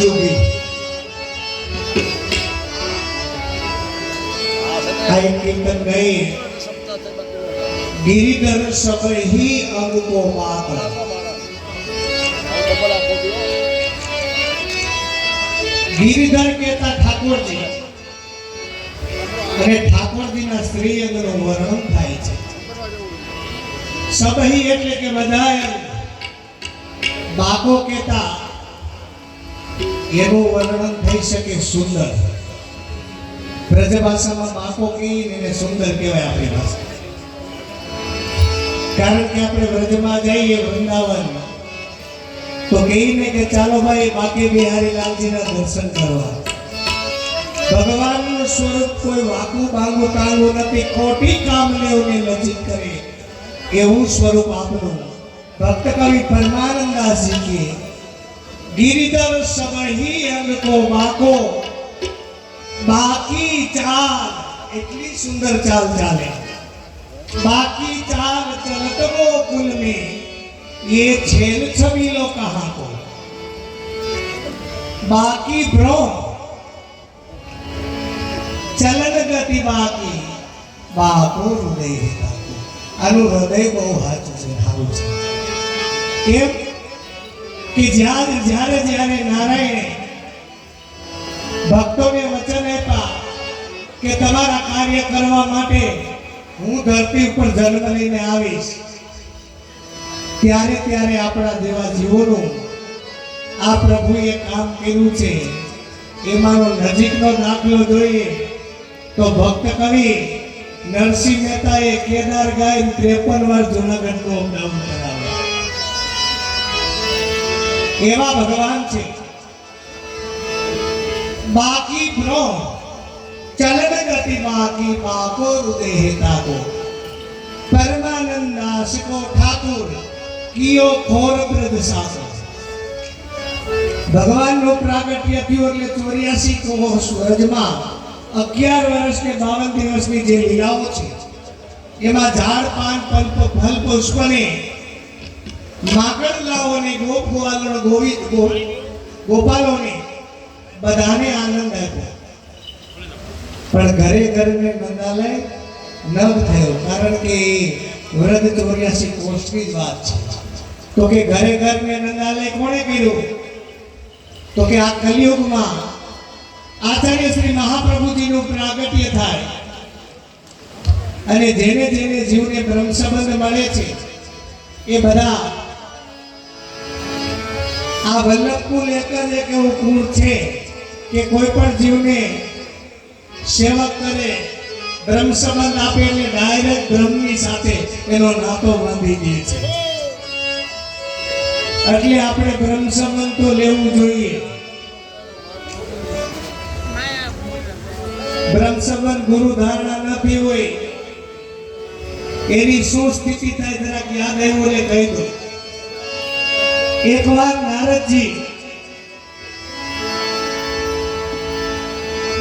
રાજુભાઈ આ એક કીર્તન ગઈ गिरिधर सब ही अंग को मात गिरिधर कहता ठाकुर जी અને ઠાકોરજી ના સ્ત્રી અંગનું વર્ણન થાય છે સબહી એટલે કે બધાય બાકો કહેતા એનું વર્ણન થઈ શકે સુંદર બ્રજ ભાષામાં બાકો કહીને એને સુંદર કહેવાય આપણી ભાષા કારણ કે આપણે વ્રજમાં જઈએ વૃંદાવન તો કહીને કે ચાલો ભાઈ બાકી બિહારી લાલજીના દર્શન કરવા ભગવાનનું સ્વરૂપ કોઈ વાકું બાંગું ટાંગું નથી ખોટી કામ લેવને લજિત કરે એવું સ્વરૂપ આપણું ભક્ત કવિ પરમાનંદાસજી કે गिरिधर सब ही अंग को बाको बाकी चाल इतनी सुंदर चाल चाले बाकी चाल चलत वो कुल में ये छेल छबीलो कहाँ को बाकी भ्रम चलन गति बाकी बाको हृदय अनु हृदय बहु हाथ से हारू છે કેમ કે જ્યારે જ્યારે જ્યારે નારાયણે ભક્તોને વચન આપ્યા કે તમારા કાર્ય કરવા માટે હું ધરતી ઉપર જન્મ લઈને આવીશ ત્યારે ત્યારે આપણા જેવા જીવોનું આ પ્રભુએ કામ કર્યું છે એમાંનો નજીકનો દાખલો જોઈએ તો ભક્ત કવિ નરસિંહ મહેતાએ કેદાર ગાય 53 વાર જૂનાગઢનું અપડાઉન કરાવ્યું એવા ભગવાન છે બાકી ભ્રમ चलन गति बाकी बाको हृदय ताको परमानंद दास को ठाकुर कियो खोर ब्रज शासन भगवान नो प्रागट्य थयो એટલે 84 કોષ વ્રજમાં 11 વર્ષ કે 52 દિવસની જે લીલાઓ છે એમાં ઝાડ પાન ફલ પુષ્પને માકડલાઓને ગોપગોવાલોને ગોપાલોને બધાને આનંદ આપ્યો પણ ઘરે ઘરે નંદાલય ન થયો કારણ કે વ્રત 84 કોષની જ વાત છે તો કે ઘરે ઘરે નંદાલય કોણે કર્યું તો કે આ કલિયુગમાં આચાર્ય શ્રી મહાપ્રભુજીનું પ્રાગટ્ય થાય અને જેને જેને જીવને બ્રહ્મ સંબંધ મળે છે એ બધા આ વલ્લભકુલ એક જ એક એવું કુળ છે કે કોઈ પણ જીવને સેવક કરે બ્રહ્મ સંબંધ આપે એટલે ડાયરેક્ટ બ્રહ્મની સાથે એનો નાતો બાંધી દે છે એટલે આપણે બ્રહ્મ સંબંધ તો લેવું જોઈએ બ્રહ્મ સંબંધ ગુરુ ધારણા નથી હોય એની શું સ્થિતિ થાય જરાક યાદ આવ્યું એટલે કહી દો એકવાર નારદજી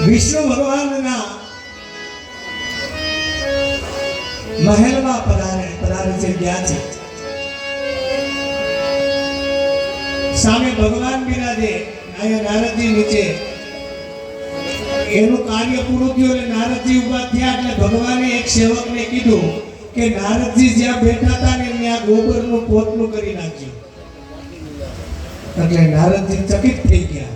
વિષ્ણુ ભગવાનના મહેલમાં પધારે છે ગયા છે સામે ભગવાન બિરાજે અહીંયા નારદજી નીચે એનું કાર્ય પૂરું થયું એટલે નારદજી ઉભા થયા એટલે ભગવાને એક સેવકને કીધું કે નારદજી જ્યાં બેઠા હતા ને ત્યાં ગોબરનું પોતલું કરી નાખ્યું એટલે નારદજી ચકિત થઈ ગયા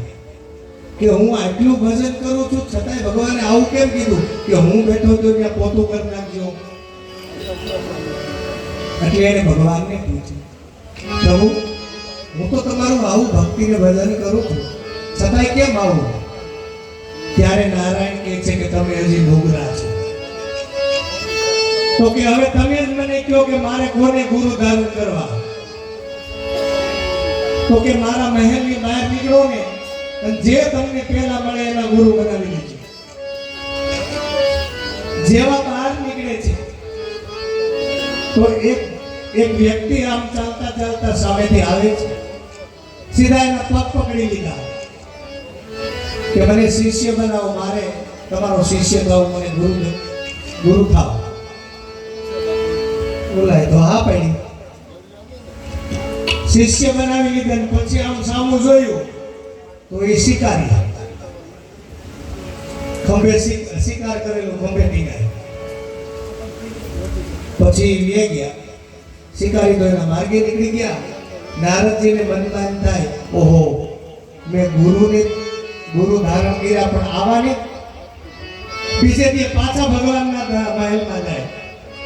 કે હું આટલું ભજન કરું છું છતાંય ભગવાને આવું કેમ કીધું કે હું બેઠો તો ત્યાં પોતું કરી નાખજો એટલે એને ભગવાનને પૂછ્યું પ્રભુ હું તો તમારું આવું ભક્તિને ભજન કરું છું છતાંય કેમ આવું ત્યારે નારાયણ કહે છે કે તમે હજી ડોગરા છો તો કે હવે તમે જ મને કહો કે મારે કોને ગુરુ ધારણ કરવા તો કે મારા મહેલની બહાર નીકળો ને અને જે તમને પહેલા મળે એના ગુરુ બનાવી લેજો જેવા બહાર નીકળે છે તો એક વ્યક્તિ આમ ચાલતા ચાલતા સામેથી આવે છે સીધા એના પગ પકડી લીધા કે મને શિષ્ય બનાવો મારે તમારો શિષ્ય થાવ મને ગુરુ થાવ બોલાય તો હા પડી શિષ્ય બનાવી લીધા પછી આમ સામું જોયું તો એ શિકારી ખંભે શિકાર કરેલો ખંભે ટીંગાય. પછી વે ગયા શિકારી તો એના માર્ગે નીકળી ગયા. નારદજીને મનમાં એમ થાય, ઓહો મેં ગુરુ ધારણ કર્યા પણ આવા ને. બીજે દી પાછા ભગવાનના મહેલમાં જાય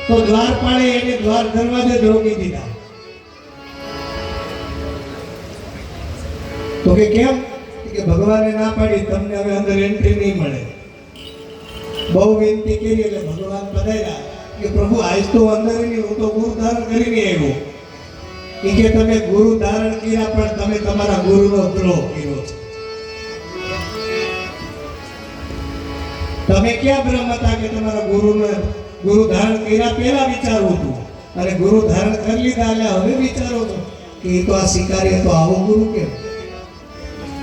તો દ્વારપાળે એને દ્વાર દરવાજે જ રોકી દીધા. તો કે કેમ? કે ભગવાને ના પાડી, તમને હવે અંદર એન્ટ્રી નહીં મળે. બહુ વિનંતી કરી એટલે ભગવાન પધાર્યા કે પ્રભુ આજ તો અંદર નહીં, હું તો ગુરુ ધારણ કરીને આવ્યો. કે તમે ગુરુ ધારણ કર્યા પણ તમે તમારા ગુરુનો દ્રોહ કર્યો છે. તમે ક્યાં બ્રહ્મ હતા કે તમારા ગુરુ ધારણ કર્યા પહેલા વિચારવું હતું, અને ગુરુ ધારણ કરી લીધા એટલે હવે વિચારો છો કે એ તો આ શિકારી તો આવો ગુરુ કેમ?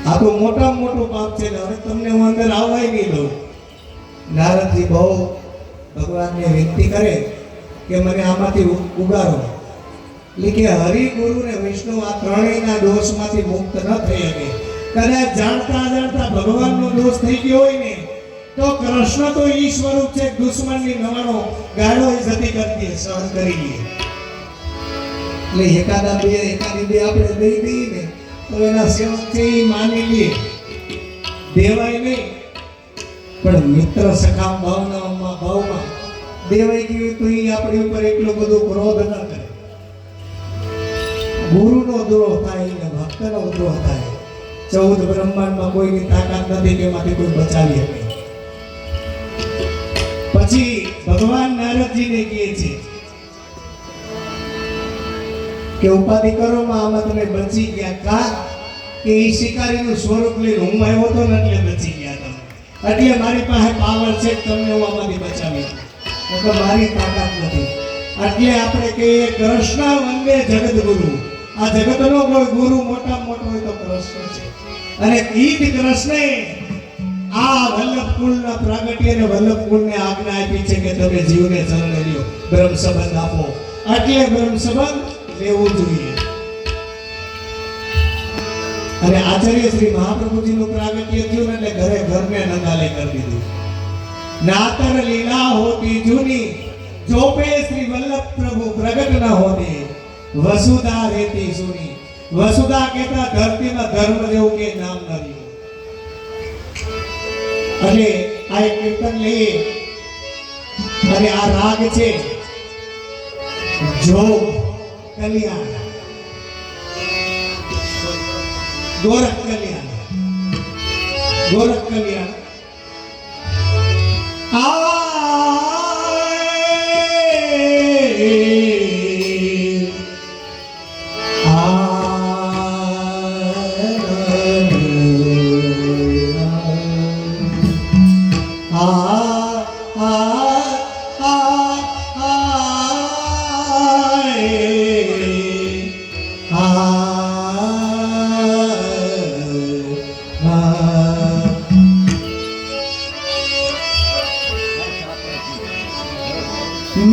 આ તો મોટામાં મોટું પાપ છે. હવે તમને હું અંદર આવવાય નહીં દઉં. નારદજી બહુ ભગવાનને વિનંતી કરે કે મને આમાંથી ઉગારો. એટલે કે હરિ ગુરુ ને વિષ્ણુ આ ત્રણેયના દોષમાંથી મુક્ત ન થઈ શકે. કદાચ જાણતા અજાણતા ભગવાનનો દોષ થઈ ગયો હોય ને તો કૃષ્ણ તો ઈ સ્વરૂપ છે, દુશ્મનની નવાણો ગાળો જતી કરતી સહન કરી લે. એટલે એકાદી બે આપણે દઈ દઈએ ને તો એના સેવક છે એ માની લે, દેવાય નહીં. પણ મિત્ર સખા ભાવમાં દેવાઈ ગયું તો એ આપણી ઉપર એટલો બધો ક્રોધ ન કરે. ગુરુનો દ્રોહ થાય ને ભક્તનો દ્રોહ થાય. 14 બ્રહ્માંડમાં કોઈની તાકાત નથી કે એમાંથી કોઈ બચાવી શકે. પછી ભગવાન નારદજીને કહે છે કે ઉપાધિ કરો માં આમાં તમે બચી ગયા. કા કે એ શિકારીનું સ્વરૂપ લઈને હું આવ્યો તો ને એટલે બચી ગયા તમે. એટલે મારી પાસે પાવર છે તમને હું આમાંથી બચાવી, એટલે મારી તાકાત નથી. એટલે આપણે કહીએ કૃષ્ણ વંદે જગદગુરુ. આ જગતનો કોઈ ગુરુ મોટામાં મોટો હોય તો કૃષ્ણ છે. અને ઈ જ કૃષ્ણે આ વલ્લભ કુળના પ્રાગટ્ય અને વલ્લભ કુળને આજ્ઞા આપી છે કે તમે જીવને ચરણે લ્યો, બ્રહ્મ સંબંધ આપો. એટલે બ્રહ્મ સંબંધ લેવું જોઈએ. અને આચાર્ય શ્રી મહાપ્રભુજીનું પ્રાગટ્ય થયું એટલે ઘરે ઘરને નંદાલય કરી દીધું. નાતર લીલા હોતી જૂની, જોપે શ્રી વલ્લભ પ્રભુ પ્રગટ ન હોતે, વસુધા રહેતી સુની. વસુધા કહેતા ધરતીમાં ધર્મ જેવું કે નામ ન રહ્યું. અને આ એક કીર્તન લઈએ અને આ રાગ છે જોગ કલ્યાણ, ગોરખ કલ્યાણ.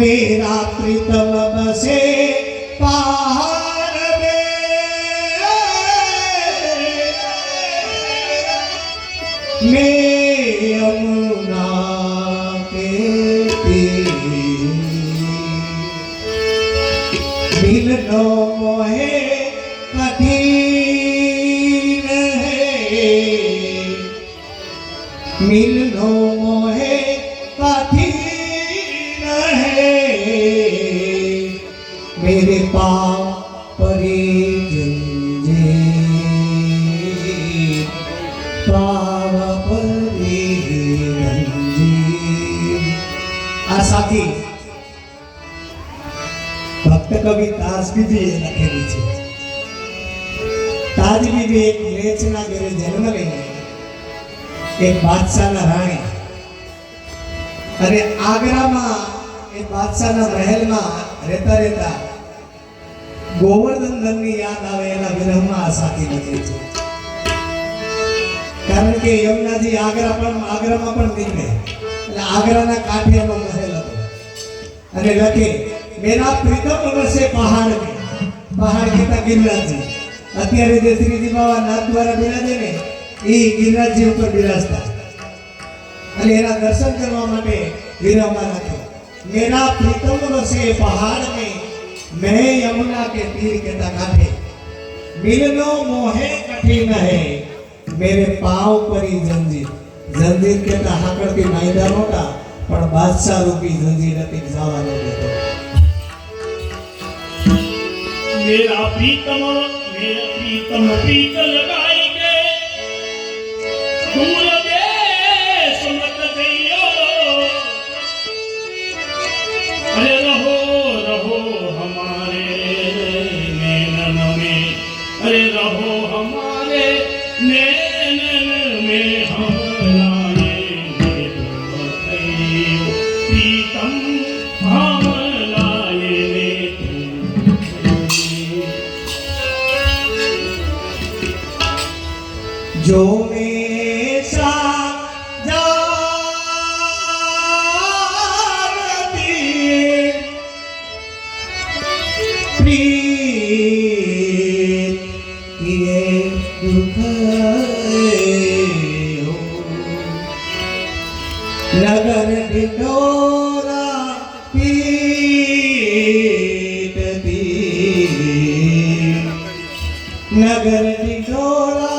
मेरा प्रीतम बसे पहाड़ में, मैं यमुना के तीर, मिलनो मोहे कठिन है, मिलनो मोहे कठिन मेरे पाँव परी जंजीर, पाव परी रंजीर. આ સાથી ભક્ત કવિ તાજબીબીએ લખેલી છે. તાજબીબી એક લેચના ઘરે જન્મ લઈને એક બાદશાહના રાણી, અને આગ્રામાં એ બાદશાહના મહેલમાં રહેતા રહેતા ગોવર્ધનની યાદ આવે એના વિરહમાં આ સાથી લખે છે. કારણ કે યમુનાજી આગ્રામાં પણ નીકળે એટલે આગ્રાના કાંઠે એનો મહેલ હતો. અને લખે મેરા પ્રીતમ વસે પહાડ મેં, પહાડ કહેતા ગિરિરાજજી. અત્યારે જે શ્રીજી બાબા નાથ દ્વારા બિરાજે ને એ ગિરિરાજજી ઉપર બિરાજતા અને એના દર્શન કરવા માટે વિરામા રાખ્યો. મેરા પ્રીતમ વસે પહાડ में मैं यमुना के तीर के तकाठे मिलनो मोहे कठिन है मेरे पाँव परी जंजीर. जंजीर कहता हाकड़ती मायदा नोटा પણ બાદશાહ રૂપી જંજીર હતી જવા ન દેતો. मेरा प्रीतम प्रीत लगाई के दूर देश मत गइयो अरे रहो रहो हमारे नैनन में अरे रहो हमारे नैनन में हम लाए प्रीतम हम लाए जो मेरा जानती प्रीत किए दुख हो नगर ढिंढोरा पीटती नगर ढिंढोरा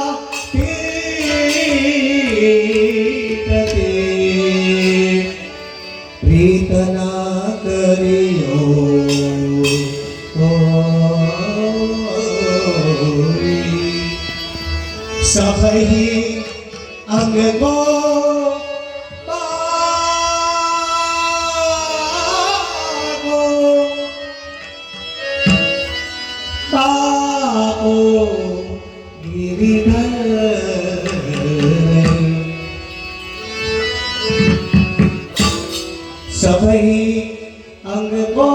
प्रीतना करियो सभी अंग को पापो गिरिधर सभी अंग को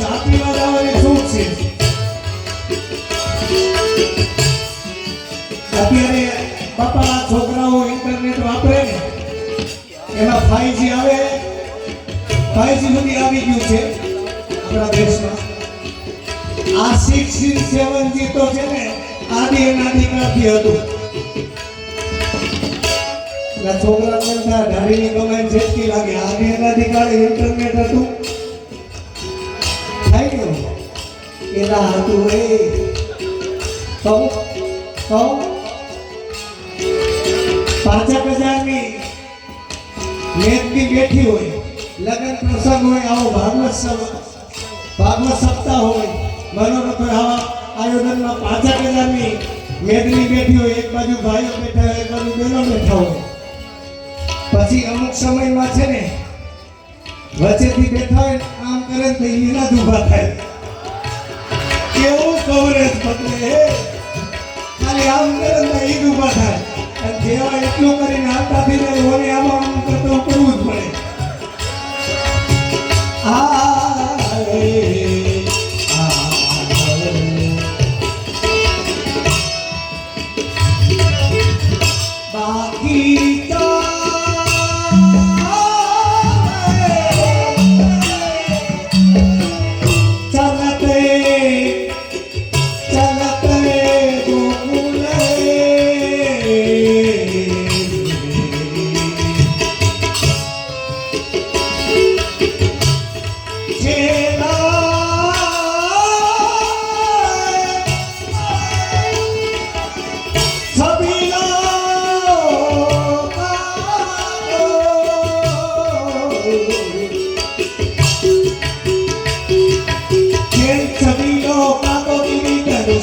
જાતિવાદ આવવાની છૂટ છે. અત્યારે બાપા છોકરાઓ ઇન્ટરનેટ વાપરે ને એમાં 5G આવે 5G સુધી આવી ગયું છે આપણા દેશમાં. આ 6G 7G તો છે ને આદિ અનાદિકાળથી હતું. છોકરા કરતા ધારીની કમાઈ જેટલી લાગે આદિ અનાદિકાળે ઇન્ટરનેટ હતું. એના હતું એ કહું 5,000ની મેદની બેઠી હોય લગ્ન પ્રસંગ હોય આવો ભાગવત સપ્તાહ હોય મનોરથ હોય આવા આયોજનમાં 5,000ની મેદની બેઠી હોય એક બાજુ ભાઈઓ બેઠા હોય એક બાજુ બહેનો બેઠા હોય. પછી અમુક સમયમાં છે ને વચ્ચેથી બેઠા હોય આમ કરે તો એના જ ઊભા થાય. કેવું કવરેજ બદલે ખાલી આમ કરે તો ઈ જ ઊભા થાય અને જેવા એટલું કરીને આવતાથી ને ઓને આમાં આમ કરતો કરવું જ પડે. બાકી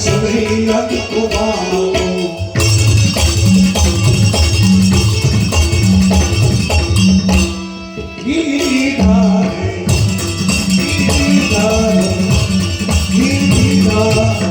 सभी अंग को पाओ गिरिधार गिरिधार गिरिधार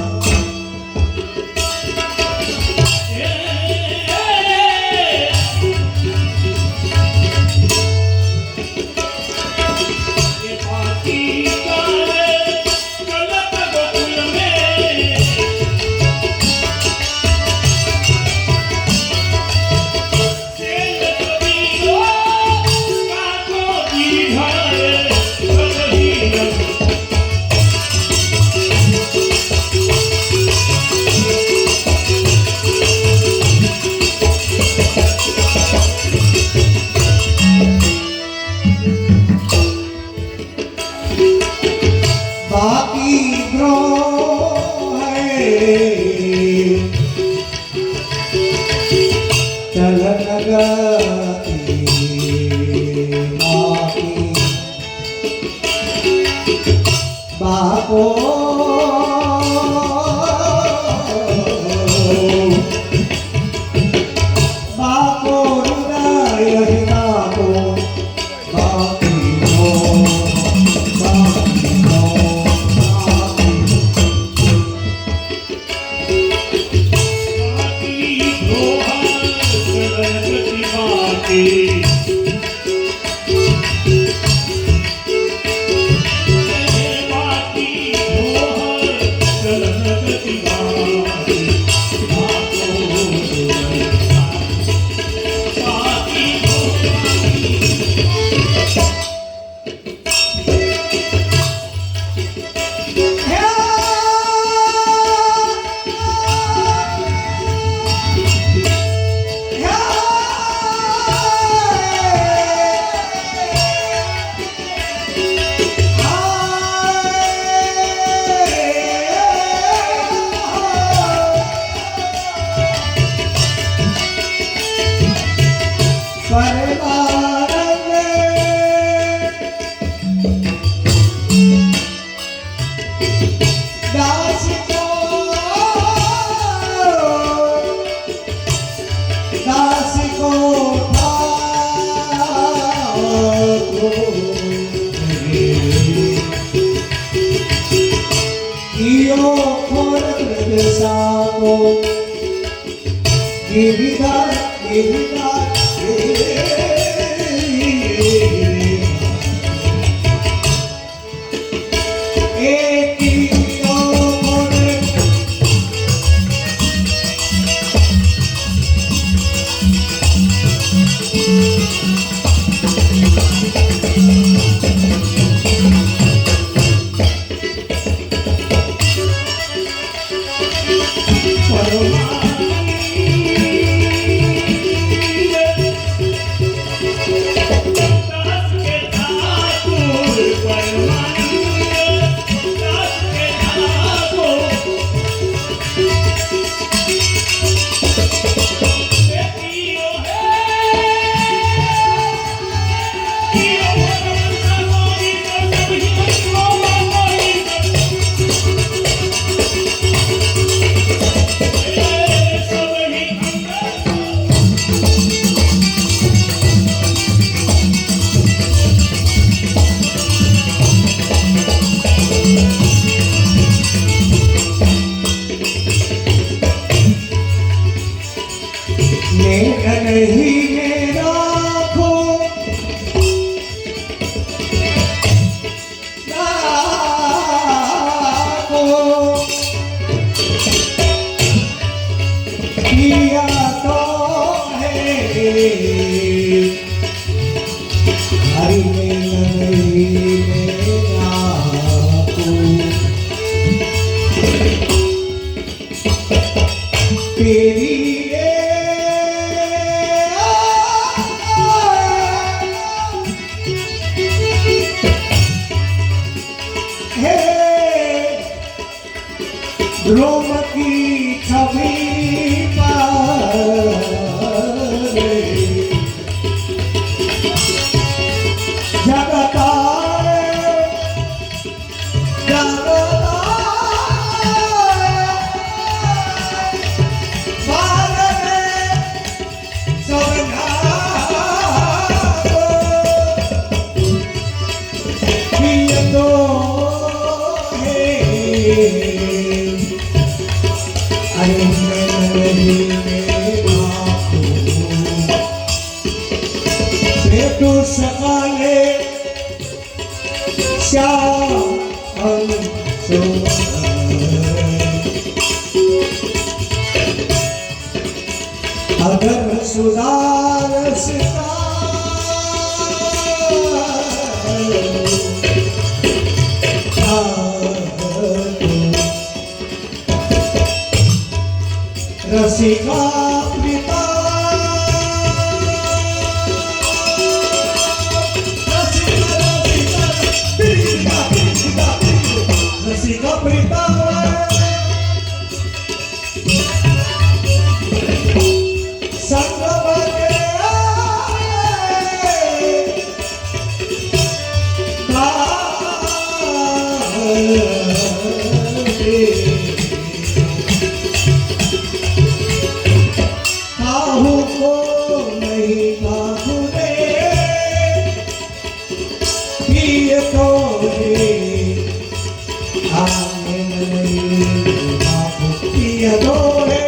बाकी द्रोह है चलन गति बाकी बाको बाको हृदय हिताको बाकी हो गिरिधार गिरिधार तेरी तू सकाले श्याम अगर सुधार रसिका पिता रसिका पिता संग बगे काहू को नहीं काहू दे पिए तो आने नहीं काहू पिए तो है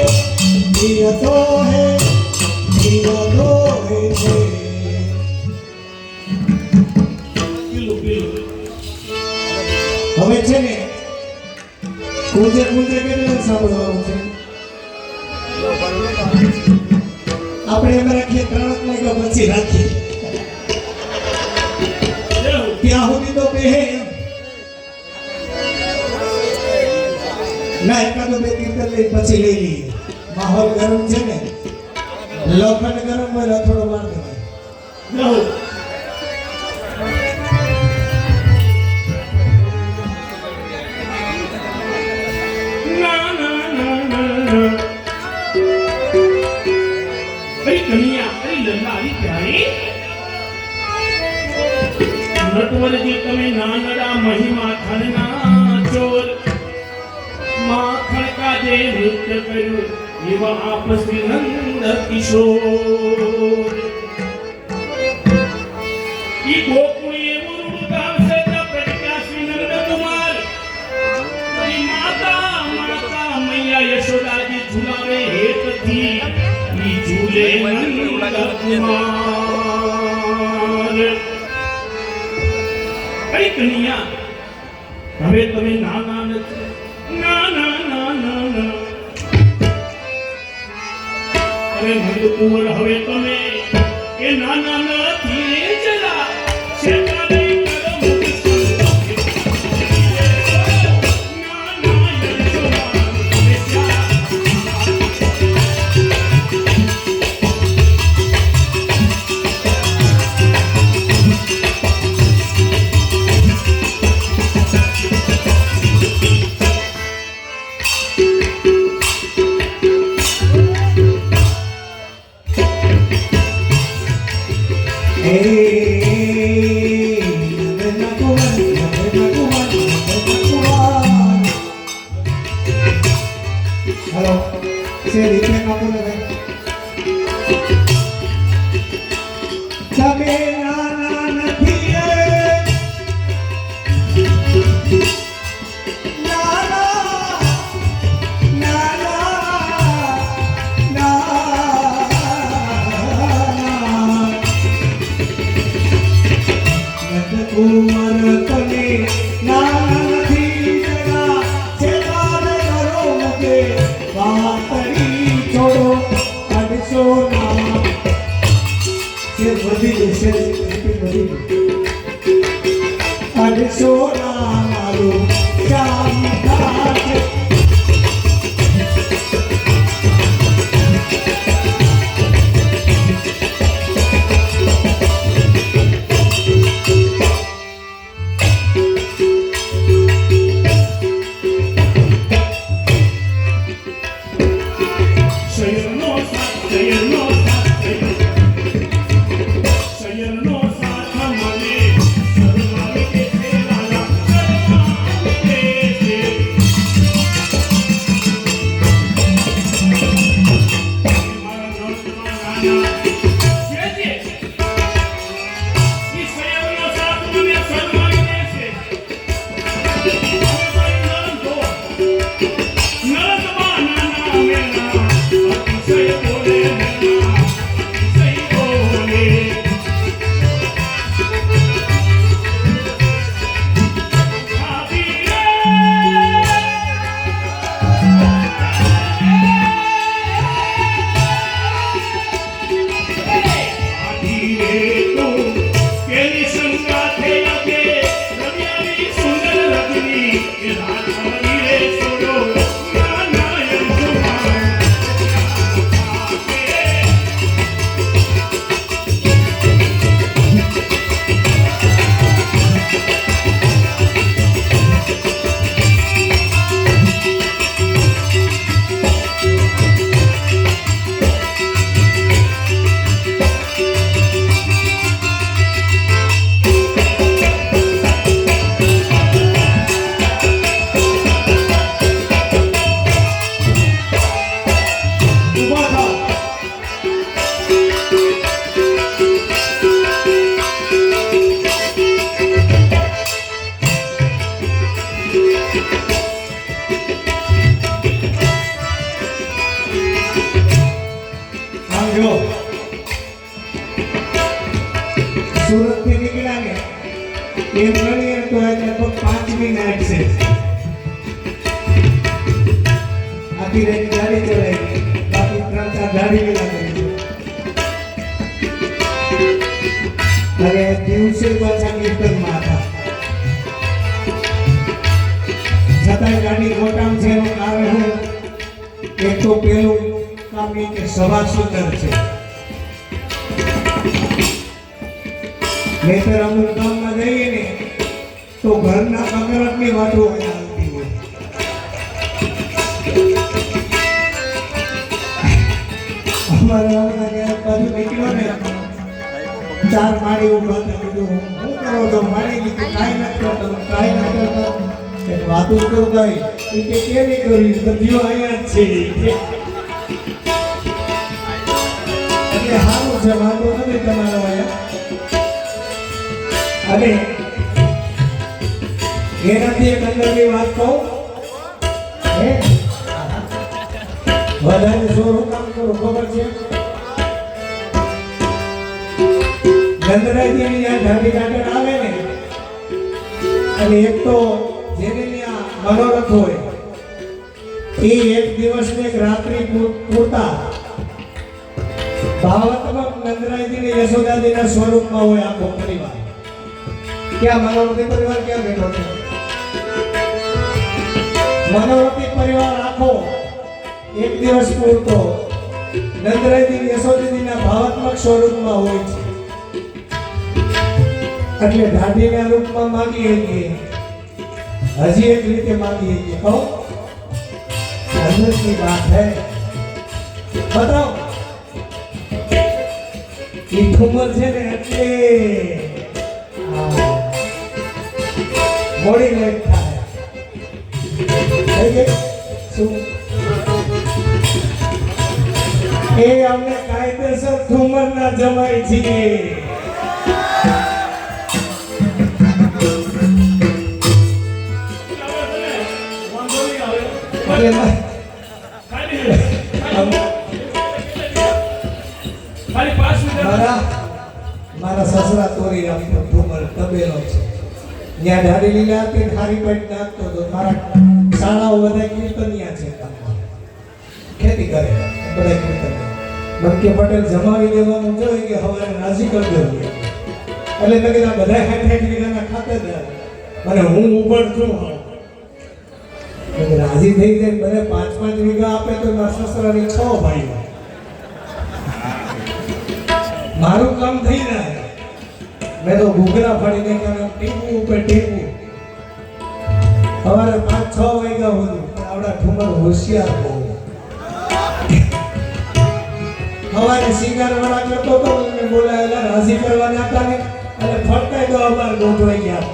पिए तो है पिए तो है હવે છે ને કુંજે કુંજે કેટલું સાંભળવાનું છે આપણે એમ રાખીએ 3 વાગ્યા પછી રાખીએ ત્યાં સુધી તો બે ના એકાદો બે કીર્તન લઈ પછી લઈ લઈએ માહોલ ગરમ છે ને લોખંડ ગરમ હોય થોડો માર દેવાય નટવર જે તમે નાનડા મહિમા ખણના ચોર માખણ કાજે નૃત્ય કર્યું એવા આપસી નંદ કિશોર ઈ ગોકુળી એવું રૂપ ગાવશે ત્યાં પ્રતિકાશી નંદ કુમાર મારી માતા માતા મૈયા યશોદાજી ઝુલાવે હેતથી ઈ ઝૂલે નંદ કુમાર અરે કન્યા હવે તમે નાના નથી ના ના ના ના ના અરે નંદ કુંવર હવે તમે એ નાના નથી જરા શેતા નહીં કરો हेलो से लिखे कापूर है तबे नाना નથી નાના નાના નંદ કુમાર તમે નાના નથી જરા સેવાને કરો મુકે વાતરી છોડો અડસો ના से बड़ी जैसे बड़ी अड़सो ना मारो शाम घाट જો સુરત થી નીકળ્યા ને એમ ગણીએ તો આજે લગભગ 5મી નાઈટ છે. આખી રાત ગાડી ચલાવી, બાકી 3-4 ગાડી વેલા કરી. અને દિવસે પાછા કીર્તનમાં હતા. છતાંય ગાડી ગોટામ છે એનું કારણ હું એક તો પેલું કામ એ કે સભા સુંદર છે. નહીંતર અમુક ગામમાં જઈએ ને તો ઘરના કકરાટની વાતો આવતી હોય. અમારે હમણાં બાજુ નીકળ્યો ને 4 માળી ઉભા હતા. કીધું શું કરો તો માળી કીધું કાંઈ નથી કરતો, કાંઈ નથી કરતો. એક વાતો કરો ગઈ એ કે કેવી કરી બધીઓ અહીંયા જ છે. એટલે સારું છે, વાંધો નથી તમારો અહીંયા. અને એનાથી એક અંદરની વાત કહું, વધારે જોરું કામ કરું ખબર છે. નંદરાયજીની જ્યાં ઢાંડી ઢાંકણ આવે ને, અને એક તો જેને ત્યાં મનોરથ હોય એ એક દિવસ ને એક રાત્રિ પૂરતા ભાવાત્મક નંદરાયજીની યશોદાજીના સ્વરૂપમાં હોય આખો પરિવાર. ક્યાં મનોરથી પરિવાર ક્યાં બેઠો છે? મનોરથી પરિવાર આખો એક દિવસ પૂરતો નંદરાયજી યશોદાજીના ભાવાત્મક સ્વરૂપમાં હોય છે. એટલે ઢાઢીના રૂપમાં માગીએ છીએ, હજી એક રીતે માગીએ છીએ. કહો અંદરની વાત હે, બતાવો. એ ઠુમર છે ને એટલે મોડી લેટ થાય. થઈ ગઈ શું? એ અમને કાયદેસર ઠુમરના જમાય છીએ. મારા સસરા તોરી આપતો ઠુમર તબેલો છે. ત્યાં ઢાળી લીલા આપી ખારી પેટ નાખતો હતો. મારા શાળાઓ બધા કીર્તનિયા છે, ખેતી કરે બધા કીર્તનિયા. બંકે પટેલ જમાવી દેવાનું જોઈએ કે હવારે રાજી કરી દેવું. એટલે મેં કીધા બધા 60 વીઘાના ખાતેદાર અને હું ઉપર છું. રાજી થઈ જાય મને 5-5 વીઘા આપે તો મારા સસરાની 6 ભાઈઓ. મારું કામ થઈ જાય. મેં તો ઘૂઘરા ફાડી નાખ્યા, ટીપું ઉપર ટીપું. સવારે 5-6 વાગ્યા સુધી આવડા ઠુમર હોશિયાર બહુ. સવારે શિંગાર વાળા કરતો તો મને બોલાયેલા રાજી કરવાના હતા ને, અને ફટકાઈ દો અમાર ગોઠવાઈ ગયા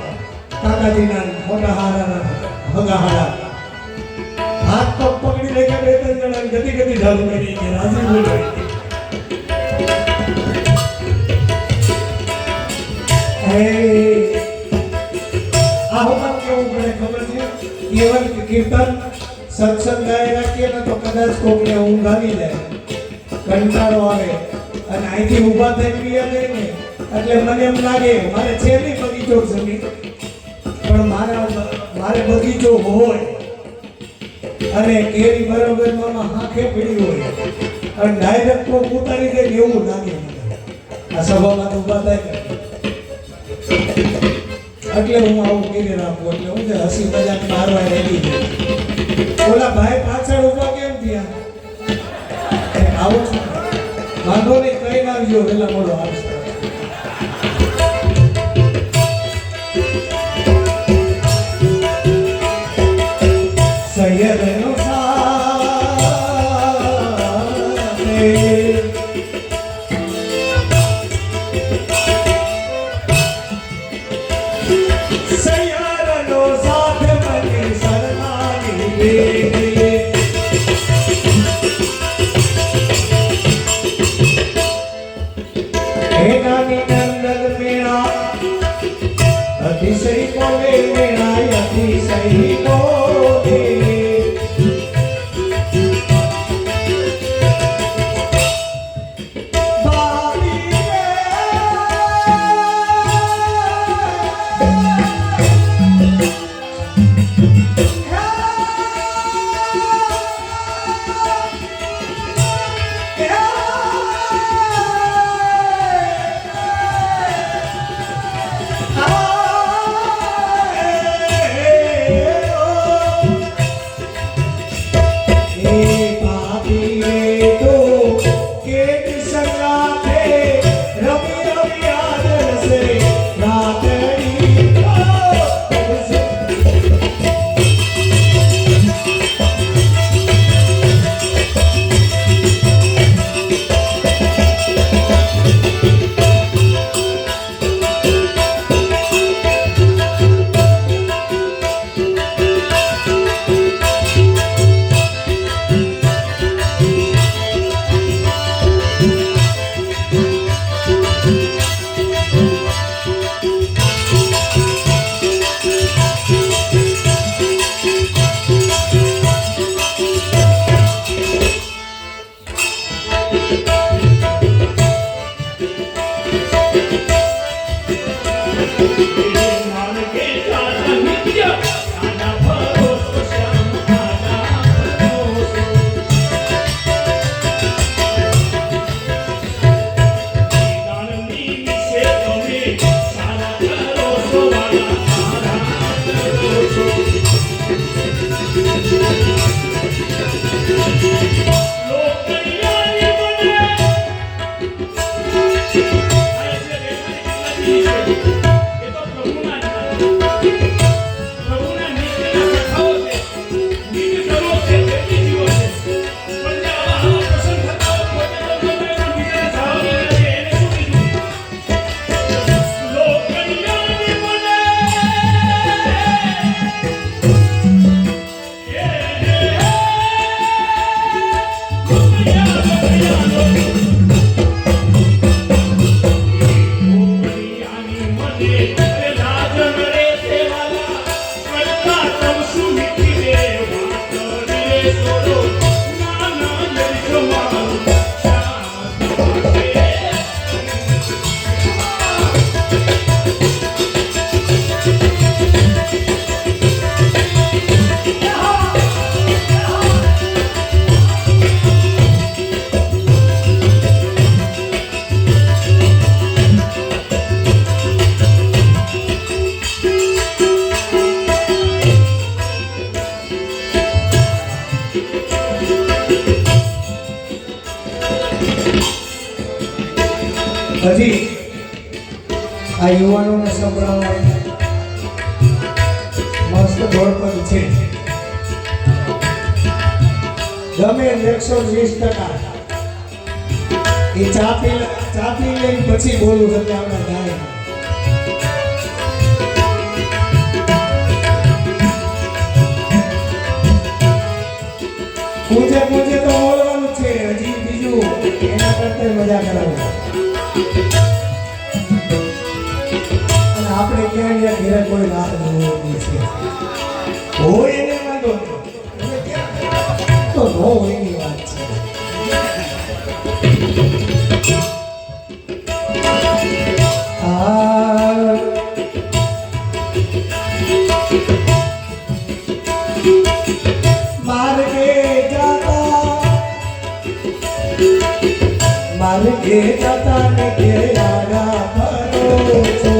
કાકાજીના મોટા હારાના હગા હારા. હાથ પગ પકડી લેખા 2-3 જણા ગતિ ચાલુ કરી કે રાજી બોલાવી. આ હોમાં કેવું પડે ખબર છે? કેવલ કીર્તન સત્સંગ ગાય રાખીએ ને તો કદાચ કોકને ઊંઘ આવી જાય, કંટાળો આવે, અને અહીંથી ઊભા થઈ ગયા જાય ને એટલે મને એમ લાગે મારે છે નહીં બગીચો જમીન, પણ મારે બગીચો હોય અને કેરી બરોબર હાંખે પડી હોય અને ડાયરેક્ટ કોક ઉતારી દે એવું લાગે મને. આ સભામાં ઊભા થાય એટલે હું આવું કરી રાખું. એટલે હું હસી મજાક મારવા રેડી છું. ઓલા ભાઈ પાછળ ઊભા કેમ થયા? આવું છું વાંધો નહીં, કઈ ના આવજો, પેલા મોડો આવશે. સૈયદનો સાથ મને શરણાની દે. अतिशय बोले मेरा अतिशय बोले હજી આ યુવાનોને સંભળાવવા મસ્ત દોડપદ છે. ગમે 120% એ ચા પી લઈને પછી બોલું એટલે આપણે ગાય પૂજે તો બોલવાનું છે. હજી બીજું એના કરતા મજા કરાવું. અને આપણે ક્યાં ઘેરે કોઈ રાત જોવું છે હોય એને વાંધો તો ન હોય એની વાત છે. માર્ગે જતા ને ઘેરાડા ફરો છો.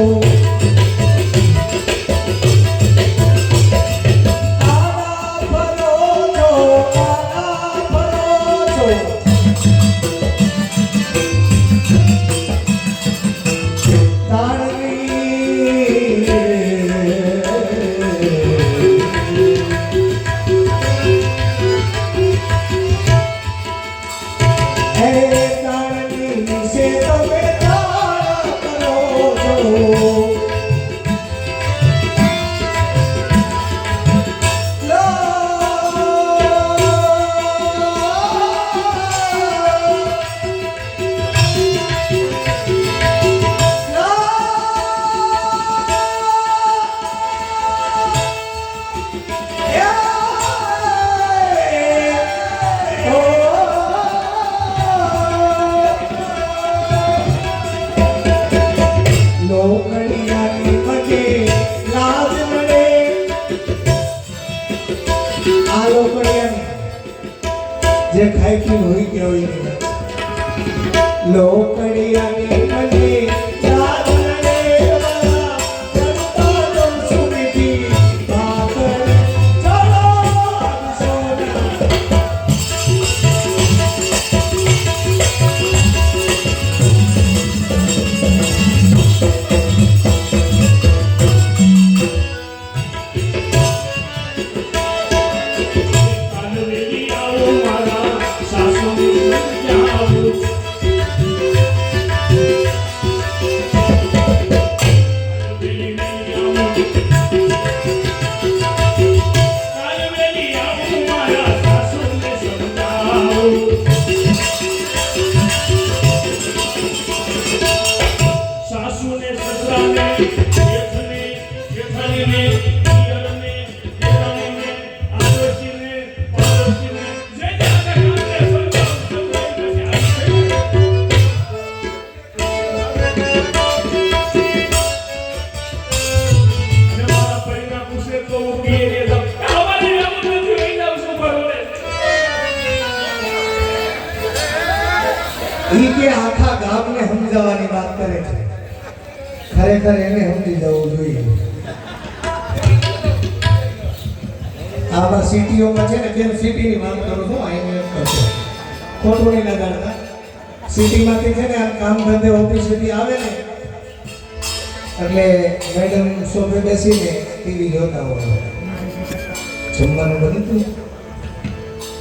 જે ખાઈ પીને હોય કે હોય લોકડિયાની મને યાદ નડે જગતો તો સુનતી ભાગર ચલો સોના. કે આખા ગામને સમજાવવાની વાત કરે છે. ખરેખર એને સમજી જવું જોઈએ. આવા સિટીઓમાં છે ને, જેમ સિટીની વાત કરું છું અહીંયા ખોટું નહીં લગાડતા. સિટીમાંથી છે ને આ કામ ધંધે ઓફિસેથી આવે ને એટલે મેડમ સોફે બેસીને ટીવી જોતા હોય. જમવાનું બની તું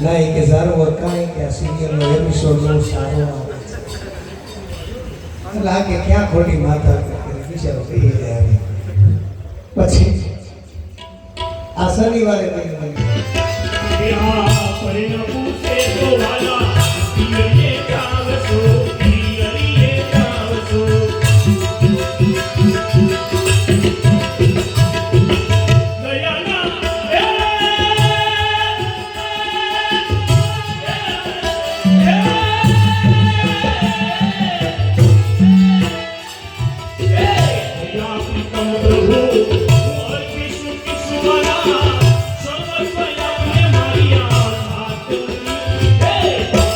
ના એ કે સારું હોય કાંઈ કે આ સિરિયલનો એપિસોડ બહુ સારો આવે લાગે ક્યાં ખોટી માથા બિચારો થઈ જાય. પછી આ શનિવારે Hey!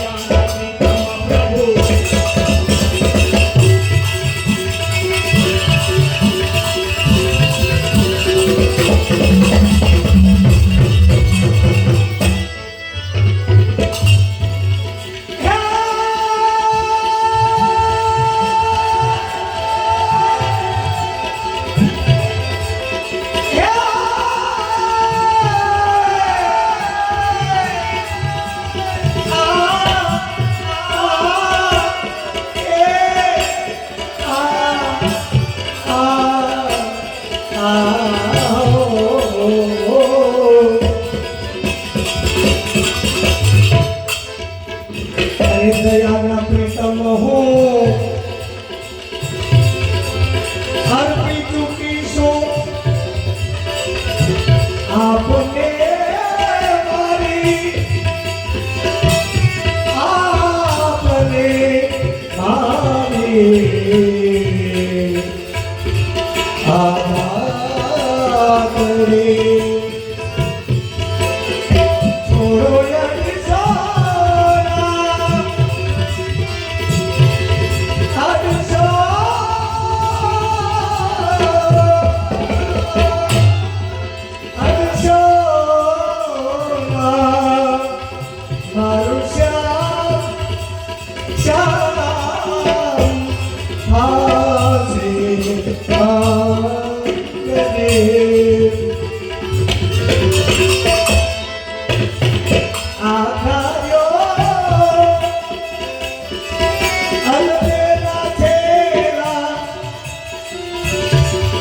અર્પી ચૂકીશું આપને મારી આપને મારી આધાર કરી છોડો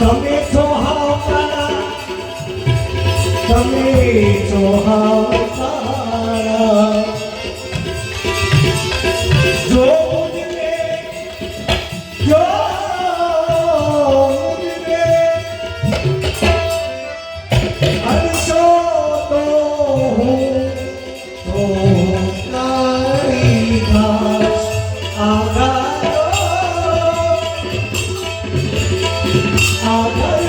તમે છો હારા તમે છો હારા જો મુજને જો મુજને હરશો તો હું તો તારી ઘાસ આગારો આગારો